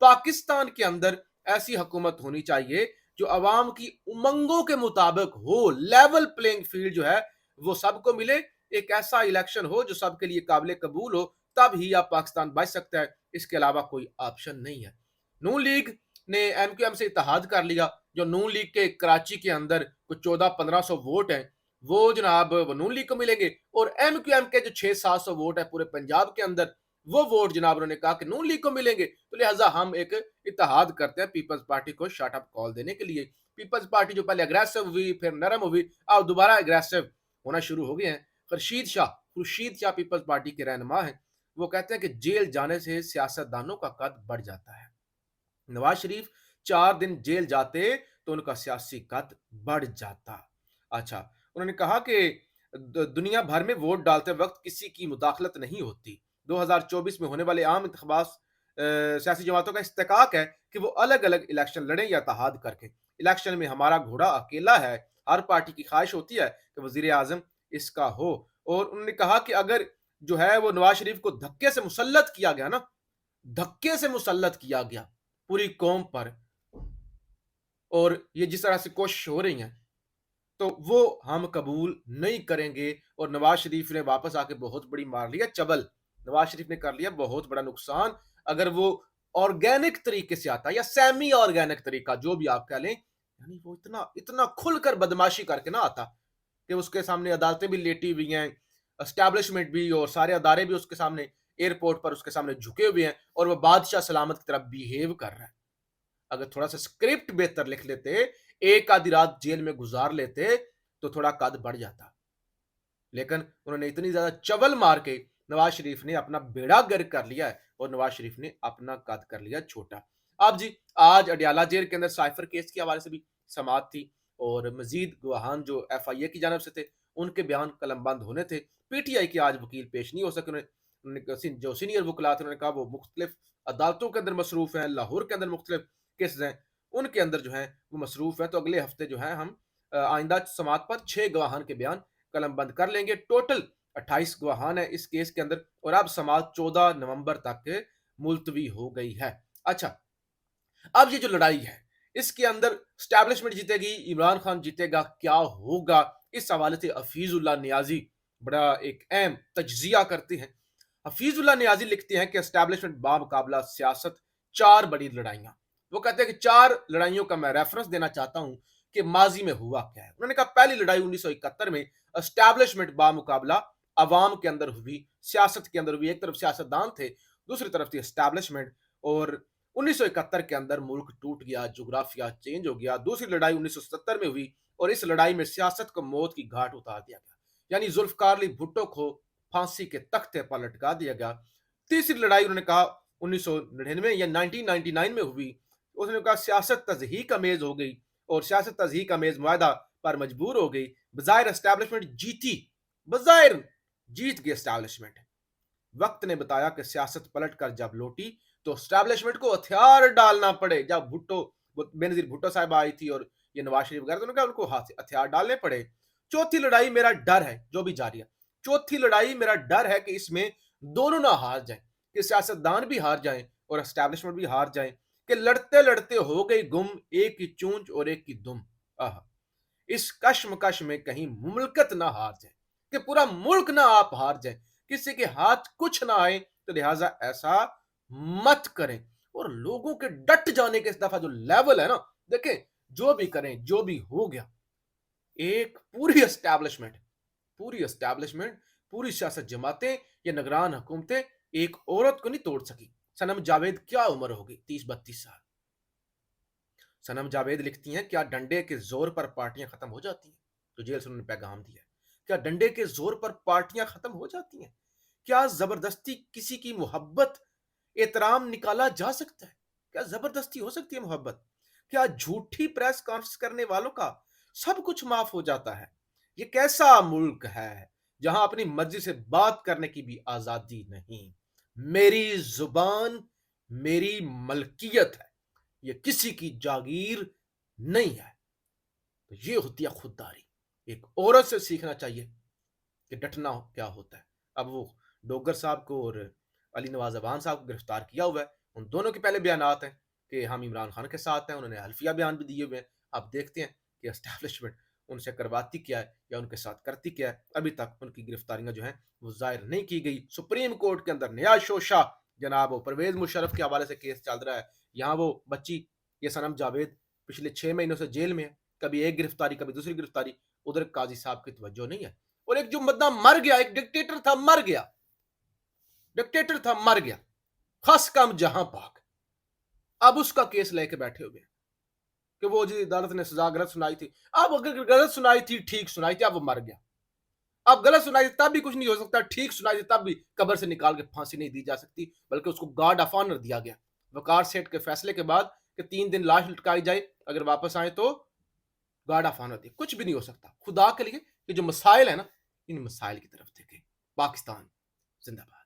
پاکستان کے اندر ایسی حکومت ہونی چاہیے جو عوام کی امنگوں کے مطابق ہو، لیول پلینگ فیلڈ جو ہے وہ سب کو ملے، ایک ایسا الیکشن ہو جو سب کے لیے قابل قبول ہو، تب ہی اب پاکستان بچ سکتا ہے، اس کے علاوہ کوئی آپشن نہیں ہے۔ نون لیگ نے ایم کیو ایم سے اتحاد کر لیا، جو نون لیگ کے کراچی کے اندر کچھ 1400-1500 ووٹ ہیں وہ جناب وہ نون لیگ کو ملیں گے، اور ایم کیو ایم کے جو 600-700 ووٹ ہیں پورے پنجاب کے اندر وہ ووٹ جناب انہوں نے کہا کہ نون لیگ کو ملیں گے، تو لہٰذا ہم ایک اتحاد کرتے ہیں پیپلز پارٹی کو شارٹ اپ کال دینے کے لیے۔ پیپلز پارٹی جو پہلے اگریسو ہوئی پھر نرم ہوئی، اب دوبارہ اگریسو ہونا شروع ہو گئے ہیں۔ خورشید شاہ پیپلز پارٹی کے رہنما ہیں، وہ کہتے ہیں کہ جیل جانے سے سیاستدانوں کا قد بڑھ جاتا ہے۔ نواز شریف 4 دن جیل جاتے تو ان کا سیاسی قد بڑھ جاتا۔ اچھا، انہوں نے کہا کہ دنیا بھر میں ووٹ ڈالتے وقت کسی کی مداخلت نہیں ہوتی۔ 2024 میں ہونے والے عام انتخابات سیاسی جماعتوں کا استحقاق ہے کہ وہ الگ الگ الیکشن لڑیں یا اتحاد کر کے۔ الیکشن میں ہمارا گھوڑا اکیلا ہے، ہر پارٹی کی خواہش ہوتی ہے کہ وزیر اعظم اس کا ہو، اور انہوں نے کہا کہ اگر جو ہے وہ نواز شریف کو دھکے سے مسلط کیا گیا نا، دھکے سے مسلط کیا گیا پوری قوم پر، اور یہ جس طرح سے کوشش ہو رہی ہیں تو وہ ہم قبول نہیں کریں گے۔ اور نواز شریف نے واپس آ کے بہت بڑی مار لیا چبل، نواز شریف نے کر لیا بہت بڑا نقصان۔ اگر وہ آرگینک طریقے سے آتا یا سیمی آرگینک طریقہ جو بھی آپ کہہ لیں، یعنی وہ اتنا کھل کر بدماشی کر کے نہ آتا کہ اس کے سامنے عدالتیں بھی لیٹی ہوئی ہیں، اسٹیبلشمنٹ بھی اور سارے ادارے بھی اس کے سامنے ایئرپورٹ پر اس کے سامنے جھکے ہوئے ہیں، اور وہ بادشاہ سلامت کی طرف بیہیو کر رہا ہے۔ اگر تھوڑا سا اسکرپٹ بہتر لکھ لیتے، ایک آدھی رات جیل میں گزار لیتے تو تھوڑا قد بڑھ جاتا، لیکن انہوں نے اتنی زیادہ چول مار کے نواز شریف نے اپنا بیڑا گر کر لیا ہے، اور نواز شریف نے اپنا قد کر لیا چھوٹا۔ اب جی آج اڈیالہ جیل کے اندر سائفر کیس کے حوالے سے بھی سماعت تھی، اور مزید گواہان جو ایف آئی اے کی جانب سے تھے ان کے بیان قلم بند ہونے تھے۔ پی ٹی آئی کے آج وکیل پیش نہیں ہو سکے، انہوں نے جو سینئر وکلاء تھے انہوں نے کہا وہ مختلف عدالتوں کے اندر مصروف ہیں، لاہور کے اندر مختلف کیسز ہیں ان کے اندر جو ہیں وہ مصروف ہیں، تو اگلے ہفتے جو ہے ہم آئندہ سماعت پر 6 گواہان کے بیان قلم بند کر لیں گے۔ ٹوٹل 28 گواہان ہیں اس کیس کے اندر، اور اب سماعت 14 نومبر تک ملتوی ہو گئی ہے۔ اچھا، اب یہ جو لڑائی ہے اس کے اندر اسٹیبلشمنٹ جیتے گی، عمران خان جیتے گا، کیا ہوگا، اس حوالے سے حفیظ اللہ نیازی بڑا ایک اہم تجزیہ کرتے ہیں۔ حفیظ اللہ نیازی لکھتے ہیں کہ اسٹیبلشمنٹ بامقابلہ سیاست 4 بڑی لڑائیاں، وہ کہتے ہیں کہ 4 لڑائیوں کا میں ریفرنس دینا چاہتا ہوں کہ ماضی میں ہوا کیا ہے۔ انہوں نے کہا پہلی لڑائی 1971 میں اسٹیبلشمنٹ بامقابلہ عوام کے اندر ہوئی، سیاست کے اندر ہوئی، ایک طرف سیاستدان تھے دوسری طرف تھی اسٹیبلشمنٹ، اور 1971 کے اندر ملک ٹوٹ گیا، جغرافیہ چینج ہو گیا۔ دوسری لڑائی 1970 میں ہوئی، اور اس لڑائی میں سیاست کو موت کی گھاٹ اتار دیا گیا، یعنی ذوالفقار علی بھٹو کو پھانسی کے تختے پر لٹکا دیا گیا۔ تیسری لڑائی انہوں نے کہا 1999 یا 1999 میں ہوئی، اس نے کہا سیاست تضحیک امیز ہو گئی، اور سیاست تضحیک امیز معاہدہ پر مجبور ہو گئی، بظاہر اسٹیبلشمنٹ جیتی، بظاہر جیت گئی اسٹیبلشمنٹ۔ وقت نے بتایا کہ سیاست پلٹ کر جب لوٹی تو اسٹیبلشمنٹ کو ہتھیار ڈالنا پڑے۔ جب بینظیر بھٹو صاحب آئی تھی اور یہ نواز شریف وغیرہ، تو انہوں نے کہا ان کو ہتھیار ڈالنے پڑے۔ چوتھی لڑائی میرا ڈر ہے جو بھی جاری ہے، چوتھی لڑائی میرا ڈر ہے کہ اس میں دونوں نہ ہار جائیں، کہ سیاستدان بھی ہار جائیں اور اسٹیبلشمنٹ بھی ہار جائیں، کہ لڑتے لڑتے ہو گئی گم ایک کی چونچ اور ایک کی دم۔ اس کشمکش میں کہیں مملکت نہ ہار جائے، کہ پورا ملک نہ آپ ہار جائیں، کسی کے ہاتھ کچھ نہ آئے، تو لہٰذا ایسا مت کریں۔ اور لوگوں کے ڈٹ جانے کے اس دفعہ جو لیول ہے نا، دیکھیں جو بھی کریں جو بھی ہو گیا، ایک پوری اسٹیبلشمنٹ پوری سیاست جماعتیں یا نگران حکومتیں ایک عورت کو نہیں توڑ سکی۔ سنم جاوید کیا عمر ہوگی، 30-32 سال۔ سنم جاوید لکھتی ہیں کیا ڈنڈے کے زور پر پارٹیاں ختم ہو جاتی ہیں؟ تو جیل سے انہوں نے پیغام دیا، کیا ڈنڈے کے زور پر پارٹیاں ختم ہو جاتی ہیں؟ کیا زبردستی کسی کی محبت احترام نکالا جا سکتا ہے؟ کیا زبردستی ہو سکتی ہے محبت؟ کیا جھوٹی پریس کانفرنس کرنے والوں کا سب کچھ معاف ہو جاتا ہے؟ یہ کیسا ملک ہے جہاں اپنی مرضی سے بات کرنے کی بھی آزادی نہیں؟ میری زبان میری ملکیت ہے، یہ کسی کی جاگیر نہیں ہے۔ تو یہ ہوتی ہے خودداری۔ ایک عورت سے سیکھنا چاہیے کہ ڈٹنا کیا ہوتا ہے۔ اب وہ ڈوگر صاحب کو اور علی نواز افغان صاحب کو گرفتار کیا ہوا ہے، ان دونوں کے پہلے بیانات ہیں کہ ہم عمران خان کے ساتھ ہیں، انہوں نے حلفیہ بیان بھی دیے ہوئے ہیں. اب دیکھتے ہیں کہ اسٹیبلشمنٹ ان سے کرواتی کیا ہے یا ان کے ساتھ کرتی کیا ہے. ابھی تک ان کی گرفتاریاں جو ہیں وہ ظاہر نہیں کی گئی. سپریم کورٹ کے اندر نیا شوشہ جناب وہ پرویز مشرف کے حوالے سے کیس چل رہا ہے. یہاں وہ بچی یہ صنم جاوید پچھلے 6 مہینوں سے جیل میں ہے، کبھی ایک گرفتاری کبھی دوسری گرفتاری. ادھر قاضی صاحب کی توجہ نہیں ہے. اور ایک جو بندہ مر گیا، ایک ڈکٹیٹر تھا مر گیا، مر گیا، خاص کم جہاں پاک، اب اس کا کیس لے کے بیٹھے ہوئے ہیں کہ وہ جی عدالت نے سزا غلط سنائی تھی. اب اگر غلط سنائی تھی ٹھیک سنائی تھی، اب وہ مر گیا. اب غلط سنائی تھی تب بھی کچھ نہیں ہو سکتا، ٹھیک سنائی تھی تب بھی قبر سے نکال کے پھانسی نہیں دی جا سکتی، بلکہ اس کو گارڈ آف آنر دیا گیا وقار سیٹھ کے فیصلے کے بعد کہ 3 دن لاش لٹکائی جائے، اگر واپس آئے تو گارڈ آف آنر دی. کچھ بھی نہیں ہو سکتا. خدا کے لیے یہ جو مسائل ہیں نا، ان مسائل کی طرف دیکھیں. پاکستان زندہ باد.